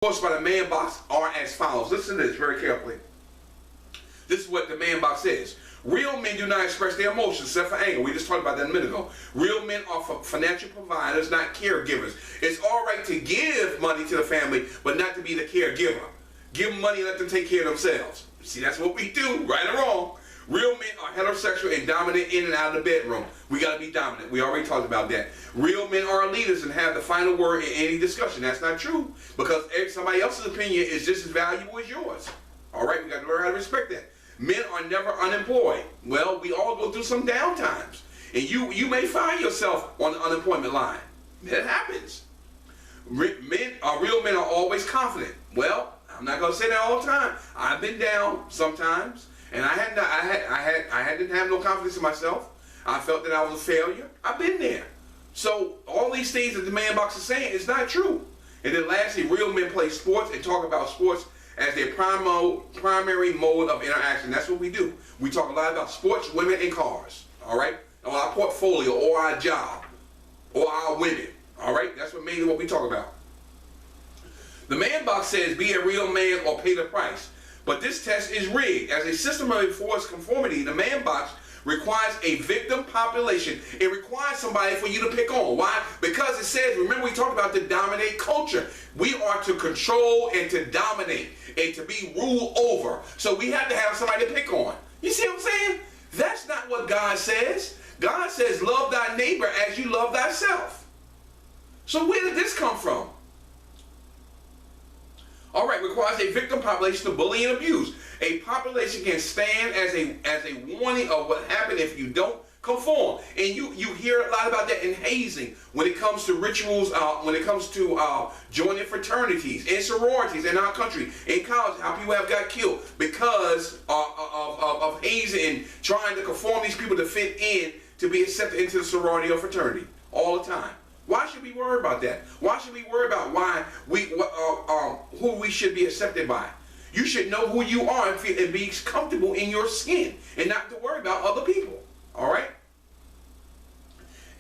Forced by the man box are as follows. Listen to this very carefully. This is what the man box says. Real men do not express their emotions except for anger. We just talked about that a minute ago. Real men are financial providers, not caregivers. It's all right to give money to the family, but not to be the caregiver. Give them money and let them take care of themselves. See, that's what we do, right or wrong. Real men are heterosexual and dominant in and out of the bedroom. We got to be dominant. We already talked about that. Real men are leaders and have the final word in any discussion. That's not true, because somebody else's opinion is just as valuable as yours. All right, we got to learn how to respect that. Men are never unemployed. Well, we all go through some down times, and you may find yourself on the unemployment line. That happens. Real men are always confident. Well, I'm not going to say that all the time. I've been down sometimes, and I didn't have no confidence in myself. I felt that I was a failure. I've been there. So all these things that the man box is saying is not true. And then lastly, real men play sports and talk about sports as their primary mode of interaction. That's what we do. We talk a lot about sports, women, and cars. All right? Or our portfolio, or our job, or our women. All right? That's mainly what we talk about. The man box says, be a real man or pay the price. But this test is rigged. As a system of enforced conformity, the man box requires a victim population. It requires somebody for you to pick on. Why? Because it says, remember we talked about the dominate culture. We are to control and to dominate and to be ruled over. So we have to have somebody to pick on. You see what I'm saying? That's not what God says. God says, love thy neighbor as you love thyself. So where did this come from? All right, requires a victim population to bully and abuse. A population can stand as a warning of what happened if you don't conform. And you hear a lot about that in hazing when it comes to rituals, when it comes to joining fraternities and sororities in our country, in college, how people have got killed because of hazing and trying to conform these people to fit in to be accepted into the sorority or fraternity all the time. Why should we worry about that? Why should we worry about who we should be accepted by? You should know who you are and be comfortable in your skin and not to worry about other people. All right?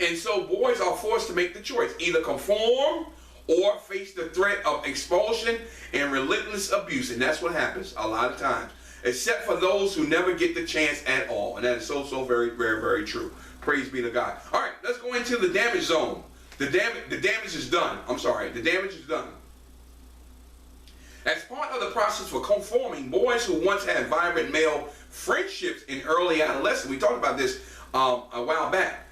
And so boys are forced to make the choice. Either conform or face the threat of expulsion and relentless abuse. And that's what happens a lot of times. Except for those who never get the chance at all. And that is so very, very, very true. Praise be to God. All right, let's go into the damage zone. The damage is done. I'm sorry. The damage is done. As part of the process for conforming, boys who once had vibrant male friendships in early adolescence, we talked about this a while back,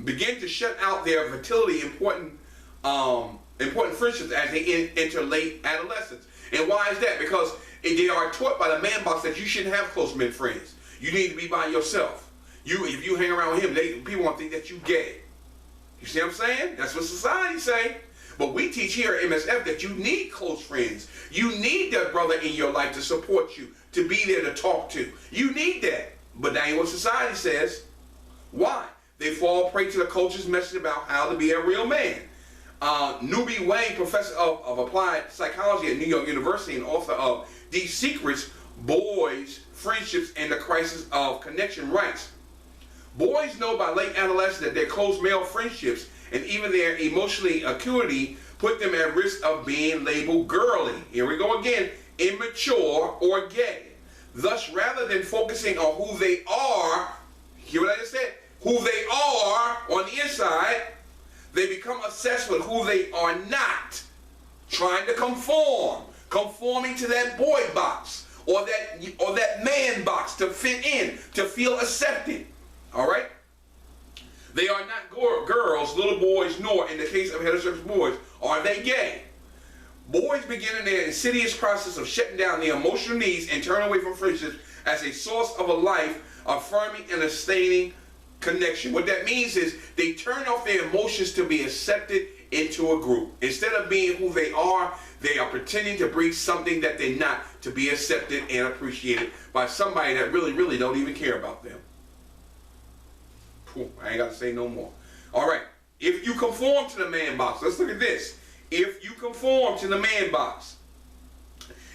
begin to shut out their fertility important friendships as they enter late adolescence. And why is that? Because they are taught by the man box that you shouldn't have close men friends. You need to be by yourself. If you hang around with him, people won't think that you gay. You see what I'm saying? That's what society say. But we teach here at MSF that you need close friends. You need that brother in your life to support you, to be there to talk to. You need that. But that ain't what society says. Why? They fall prey to the culture's message about how to be a real man. Newbie Wang, professor of applied psychology at New York University and author of These Secrets, Boys, Friendships, and the Crisis of Connection, writes, boys know by late adolescence that their close male friendships and even their emotionally acuity put them at risk of being labeled girly. Here we go again, immature or gay. Thus, rather than focusing on who they are, hear what I just said, who they are on the inside, they become obsessed with who they are not, trying to conforming to that boy box or that man box to fit in, to feel accepted. All right? They are not girls, little boys, nor, in the case of heterosexual boys, are they gay. Boys begin in their insidious process of shutting down their emotional needs and turning away from friendships as a source of a life affirming and sustaining connection. What that means is they turn off their emotions to be accepted into a group. Instead of being who they are pretending to bring something that they're not to be accepted and appreciated by somebody that really don't even care about them. I ain't got to say no more. All right. If you conform to the man box, let's look at this. If you conform to the man box,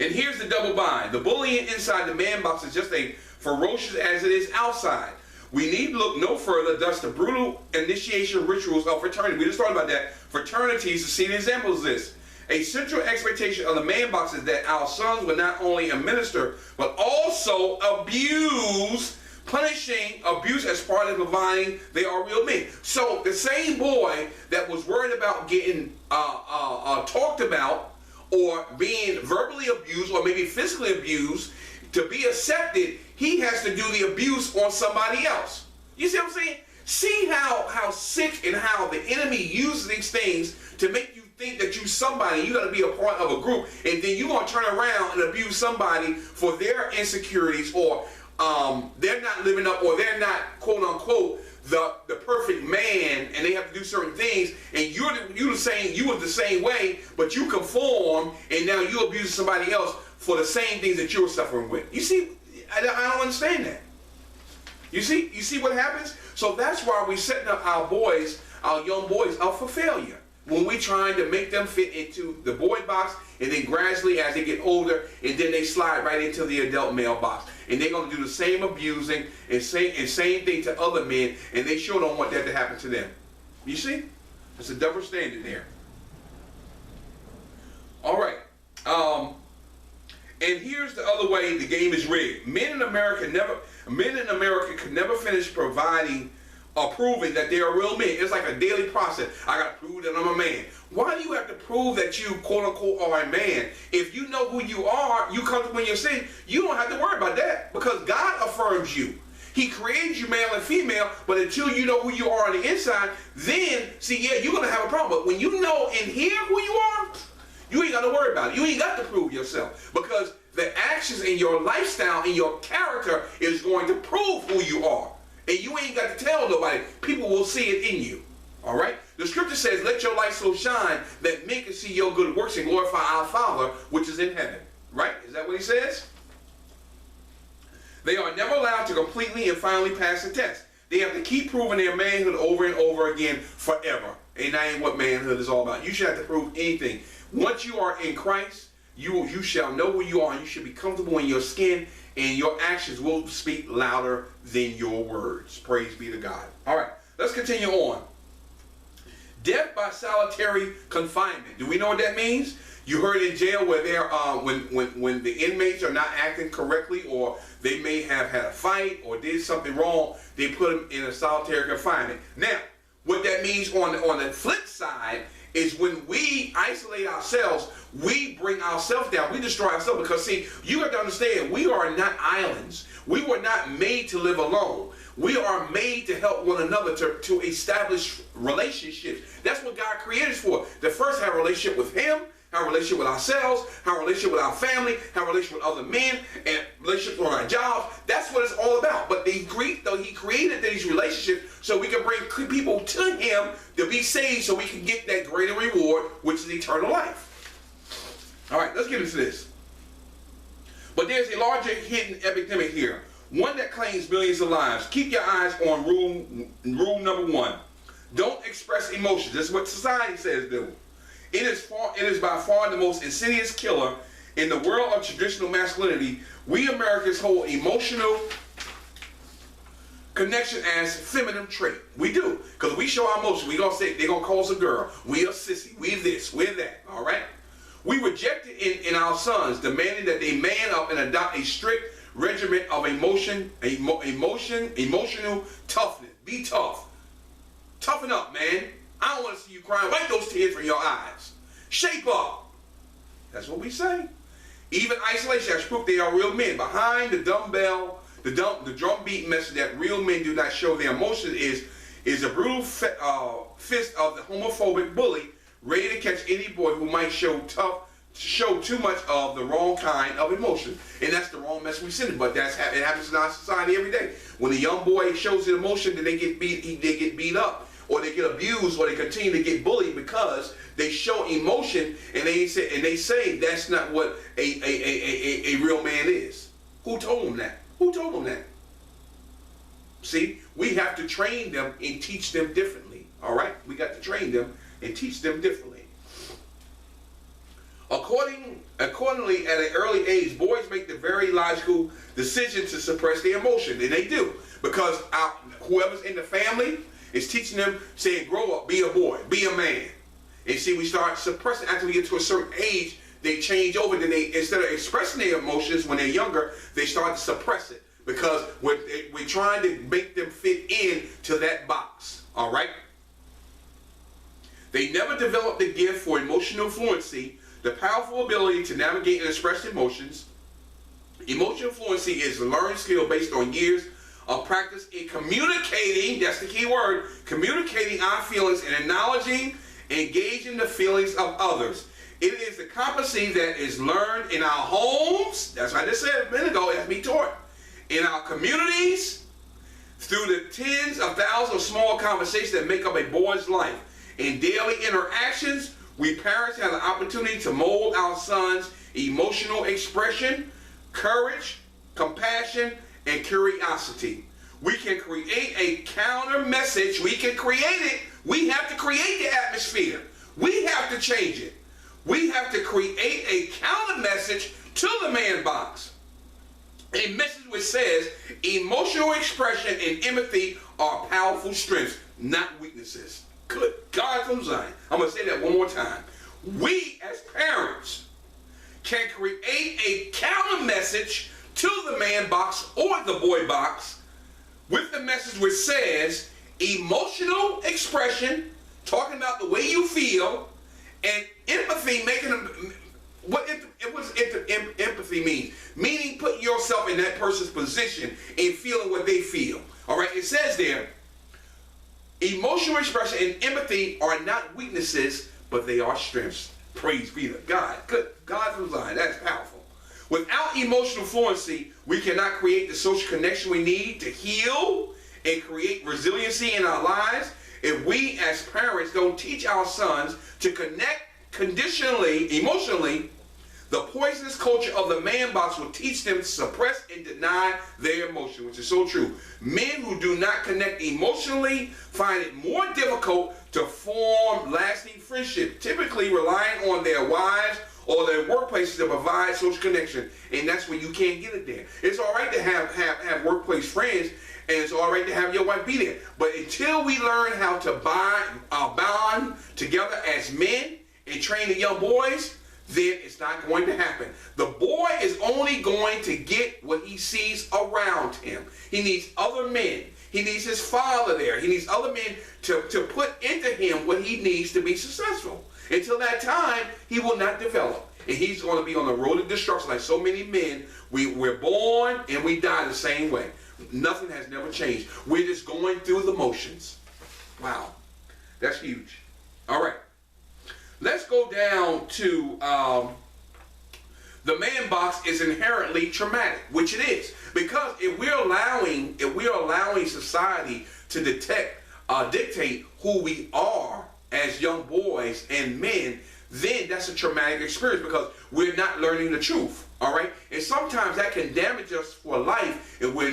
and here's the double bind. The bullying inside the man box is just as ferocious as it is outside. We need look no further, thus the brutal initiation rituals of fraternity. We just talked about that. Fraternities to see the examples of this. A central expectation of the man box is that our sons will not only administer, but also abuse, punishing abuse as part of providing they are real men. So the same boy that was worried about getting talked about or being verbally abused or maybe physically abused, to be accepted, he has to do the abuse on somebody else. You see what I'm saying? See how sick and how the enemy uses these things to make you think that you somebody, you got to be a part of a group, and then you're going to turn around and abuse somebody for their insecurities, or they're not living up, or they're not, quote unquote, the perfect man, and they have to do certain things, and you were the same way, but you conform, and now you abuse somebody else for the same things that you're suffering with. You see, I don't understand that. You see what happens? So that's why we're setting up our boys, our young boys, up for failure. When we're trying to make them fit into the boy box, and then gradually as they get older, and then they slide right into the adult male box. And they're going to do the same abusing and same thing to other men, and they sure don't want that to happen to them. You see? It's a double standard there. All right. And here's the other way the game is rigged. Men in America could never finish providing or proving that they are real men. It's like a daily process. I got to prove that I'm a man. Why do you have to prove that you, quote unquote, are a man? If you know who you are, you comfortable in your sin, you don't have to worry about that, because God affirms you. He created you male and female, but until you know who you are on the inside, then, see, yeah, you're going to have a problem. But when you know and hear who you are, you ain't got to worry about it. You ain't got to prove yourself, because the actions in your lifestyle and your character is going to prove who you are. And you ain't got to tell nobody. People will see it in you. All right? The scripture says, let your light so shine that men can see your good works and glorify our Father which is in heaven. Right? Is that what he says? They are never allowed to completely and finally pass the test. They have to keep proving their manhood over and over again forever. And that ain't what manhood is all about. You should have to prove anything. Once you are in Christ, you shall know who you are, and you should be comfortable in your skin, and your actions will speak louder than your words. Praise be to God. All right, let's continue on. Death by solitary confinement. Do we know what that means? You heard in jail where they're when the inmates are not acting correctly, or they may have had a fight or did something wrong, they put them in a solitary confinement. Now, what that means on the flip side is when we isolate ourselves, we bring ourselves down. We destroy ourselves, because, see, you have to understand, we are not islands. We were not made to live alone. We are made to help one another, to establish relationships. That's what God created us for. To first have a relationship with Him, have a relationship with ourselves, have a relationship with our family, have a relationship with other men, and relationships on our jobs. That's what it's all about. But He created these relationships so we can bring people to Him to be saved, so we can get that greater reward, which is eternal life. All right, let's get into this. But there's a larger hidden epidemic here, one that claims millions of lives. Keep your eyes on rule number 1. Don't express emotions. This is what society says do. It is by far the most insidious killer in the world of traditional masculinity. We Americans hold emotional connection as feminine trait. We do, because we show our emotion. We gonna say they're gonna call us a girl. We a sissy. We this. We're that. All right. We reject it in our sons, demanding that they man up and adopt a strict regimen of emotional toughness. Be tough. Toughen up, man. I don't want to see you crying. Wipe those tears from your eyes. Shape up. That's what we say. Even isolation has proof they are real men. Behind the dumbbell, the drum beat message that real men do not show their emotions is a brutal fist of the homophobic bully, ready to catch any boy who might show too much of the wrong kind of emotion. And that's the wrong message we send. But it happens in our society every day. When a young boy shows his emotion, then they get beat up, or they get abused, or they continue to get bullied because they show emotion, and they say that's not what a real man is. Who told them that? Who told them that? See, we have to train them and teach them differently. All right, we got to train them and teach them differently. Accordingly, at an early age, boys make the very logical decision to suppress their emotion, and they do, because whoever's in the family is teaching them, saying, grow up, be a boy, be a man. And see, we start suppressing after we get to a certain age. They change over. Then they, instead of expressing their emotions when they're younger, they start to suppress it because we're trying to make them fit in to that box. All right. They never develop the gift for emotional fluency, the powerful ability to navigate and express emotions. Emotional fluency is a learned skill based on years of practice in communicating, that's the key word, communicating our feelings and acknowledging, engaging the feelings of others. It is the competency that is learned in our homes, that's what I just said a minute ago, as me taught, in our communities, through the tens of thousands of small conversations that make up a boy's life. In daily interactions, we parents have the opportunity to mold our sons' emotional expression, courage, compassion, and curiosity. We can create a counter message. We can create it. We have to create the atmosphere. We have to change it. We have to create a counter message to the man box. A message which says emotional expression and empathy are powerful strengths, not weaknesses. Good God from Zion. I'm going to say that one more time. We as parents can create a counter message to the man box or the boy box with the message which says emotional expression, talking about the way you feel, and empathy, making them, what empathy means? Meaning putting yourself in that person's position and feeling what they feel. All right, it says there, emotional expression and empathy are not weaknesses, but they are strengths. Praise be to God. Good God from Zion. That's powerful. Without emotional fluency, we cannot create the social connection we need to heal and create resiliency in our lives. If we as parents don't teach our sons to connect conditionally, emotionally, the poisonous culture of the man box will teach them to suppress and deny their emotion, which is so true. Men who do not connect emotionally find it more difficult to form lasting friendship, typically relying on their wives or their workplaces to provide social connection. And that's where you can't get it there. It's all right to have workplace friends, and it's all right to have your wife be there. But until we learn how to bond together as men and train the young boys, then it's not going to happen. The boy is only going to get what he sees around him. He needs other men. He needs his father there. He needs other men to put into him what he needs to be successful. Until that time, he will not develop. And he's going to be on the road of destruction like so many men. We're born and we die the same way. Nothing has never changed. We're just going through the motions. Wow. That's huge. All right. Let's go down to the man box is inherently traumatic, which it is. Because if we're allowing society to dictate who we are as young boys and men, then that's a traumatic experience because we're not learning the truth. All right, and sometimes that can damage us for life, and we're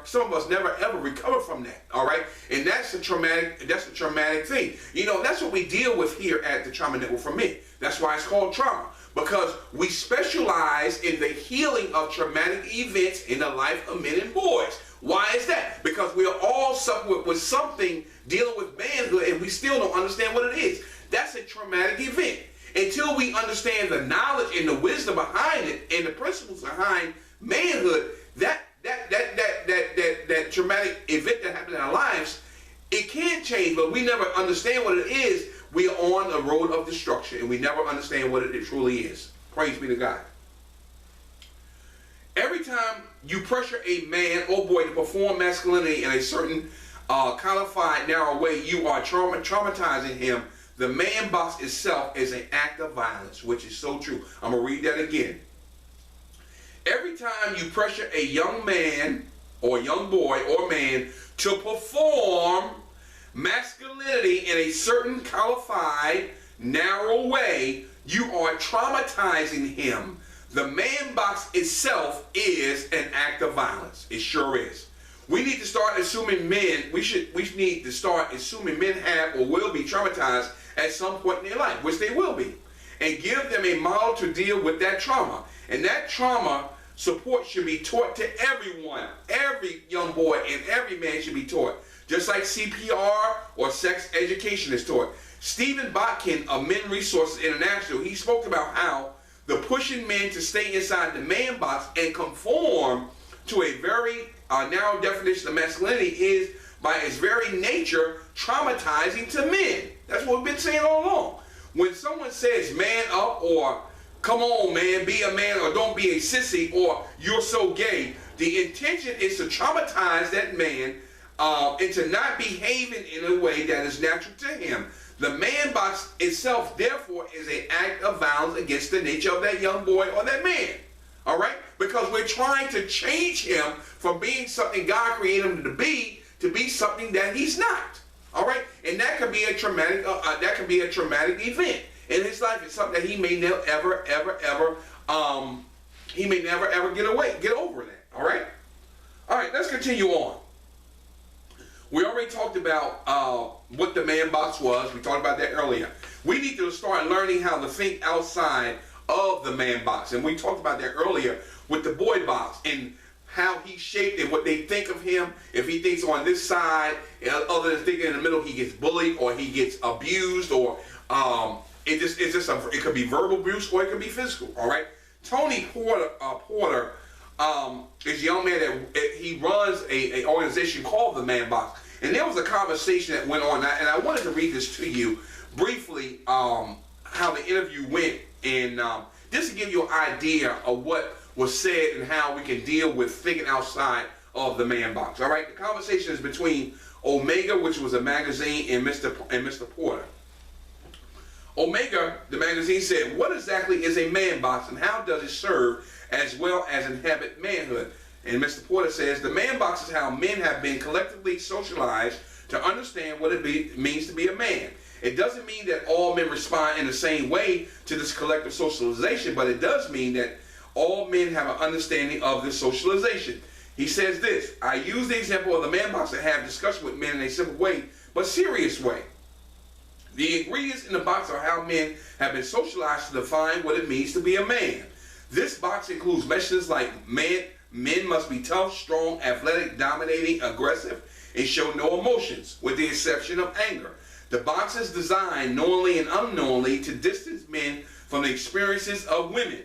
some of us never ever recover from that. All right, and that's a traumatic thing. You know, that's what we deal with here at the Trauma Network for Men. That's why it's called trauma, because we specialize in the healing of traumatic events in the life of men and boys. Why is that? Because we are all suffering with something dealing with manhood, and we still don't understand what it is. That's a traumatic event. Until we understand the knowledge and the wisdom behind it and the principles behind manhood, that traumatic event that happened in our lives, it can change, but we never understand what it is. We are on a road of destruction, and we never understand what it truly is. Praise be to God. Every time you pressure a man or boy to perform masculinity in a certain codified, narrow way, you are traumatizing him. The man box itself is an act of violence, which is so true. I'm going to read that again. Every time you pressure a young man or young boy or man to perform masculinity in a certain codified, narrow way, you are traumatizing him. The man box itself is an act of violence. It sure is. We need to start assuming men, we need to start assuming men have or will be traumatized at some point in their life, which they will be, and give them a model to deal with that trauma. And that trauma support should be taught to everyone. Every young boy and every man should be taught. Just like CPR or sex education is taught. Stephen Botkin of Men Resources International, he spoke about how the pushing men to stay inside the man box and conform to a very narrow definition of masculinity is, by its very nature, traumatizing to men. That's what we've been saying all along. When someone says man up, or come on man, be a man, or don't be a sissy, or you're so gay, the intention is to traumatize that man into not behaving in a way that is natural to him. The man box itself, therefore, is an act of violence against the nature of that young boy or that man. All right? Because we're trying to change him from being something God created him to be something that he's not. All right? And that could be a traumatic event in his life. It's something that he may never ever get over that. All right? All right, let's continue on. We already talked about what the man box was. We talked about that earlier. We need to start learning how to think outside of the man box. And we talked about that earlier with the boy box and how he's shaped and what they think of him. If he thinks on this side, other than thinking in the middle, he gets bullied or he gets abused, or it could be verbal abuse or it could be physical. All right. Tony Porter is a young man that he runs a organization called the Man Box. And there was a conversation that went on, and I wanted to read this to you briefly, how the interview went, and just to give you an idea of what was said and how we can deal with thinking outside of the man box. All right, the conversation is between Omega, which was a magazine, and Mr. Porter. Omega, the magazine, said, "What exactly is a man box, and how does it serve as well as inhabit manhood?" And Mr. Porter says, "The man box is how men have been collectively socialized to understand what it means to be a man. It doesn't mean that all men respond in the same way to this collective socialization, but it does mean that all men have an understanding of this socialization." He says this, "I use the example of the man box to have discussion with men in a simple way, but serious way. The ingredients in the box are how men have been socialized to define what it means to be a man. This box includes messages like men must be tough, strong, athletic, dominating, aggressive, and show no emotions, with the exception of anger. The box is designed, knowingly and unknowingly, to distance men from the experiences of women,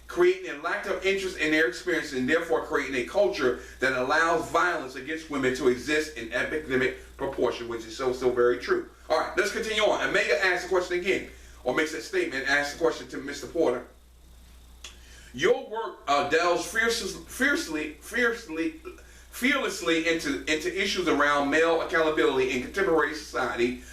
creating a lack of interest in their experience and therefore creating a culture that allows violence against women to exist in epidemic proportion," which is so very true. All right, let's continue on. And Omega asks the question again, or makes that statement, asks the question to Mr. Porter. "Your work delves fearlessly into issues around male accountability in contemporary society,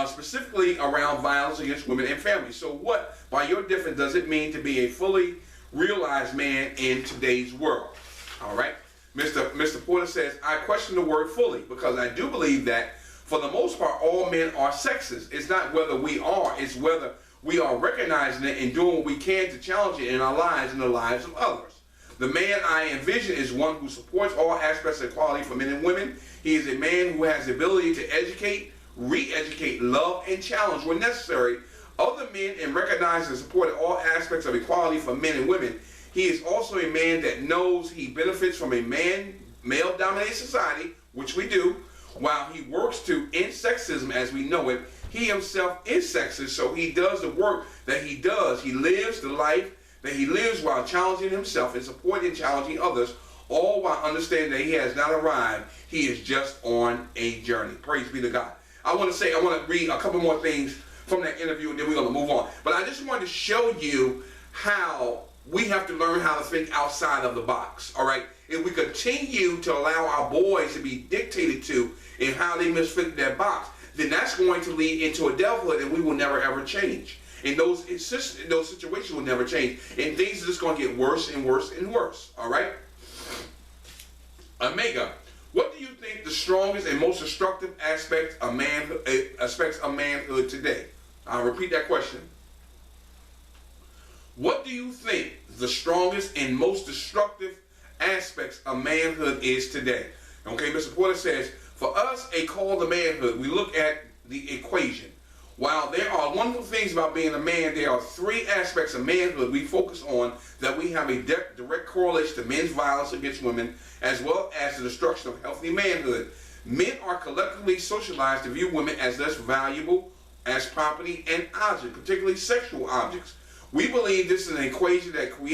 specifically around violence against women and families. So what, by your definition, does it mean to be a fully realized man in today's world?" All right. Mr. Porter says, "I question the word fully because I do believe that for the most part, all men are sexist. It's not whether we are, it's whether we are recognizing it and doing what we can to challenge it in our lives and the lives of others. The man I envision is one who supports all aspects of equality for men and women. He is a man who has the ability to educate, re-educate, love, and challenge when necessary other men and recognize and support all aspects of equality for men and women. He is also a man that knows he benefits from a male-dominated society, which we do, while he works to end sexism as we know it. He himself is sexist, so he does the work that he does. He lives the life that he lives while challenging himself and supporting and challenging others, all while understanding that he has not arrived. He is just on a journey." Praise be to God. I want to read a couple more things from that interview, and then we're going to move on. But I just wanted to show you how we have to learn how to think outside of the box. All right? If we continue to allow our boys to be dictated to in how they must fit that box, then that's going to lead into adulthood, and we will never ever change. And those situations will never change. And things are just going to get worse and worse and worse. All right? Omega, what do you think the strongest and most destructive aspects of manhood today? I'll repeat that question. What do you think the strongest and most destructive aspects of manhood is today? Okay, Mr. Porter says, "For us, a call to manhood, we look at the equation. While there are wonderful things about being a man, there are three aspects of manhood we focus on that we have a direct correlation to men's violence against women, as well as the destruction of healthy manhood. Men are collectively socialized to view women as less valuable as property and objects, particularly sexual objects. We believe this is an equation that creates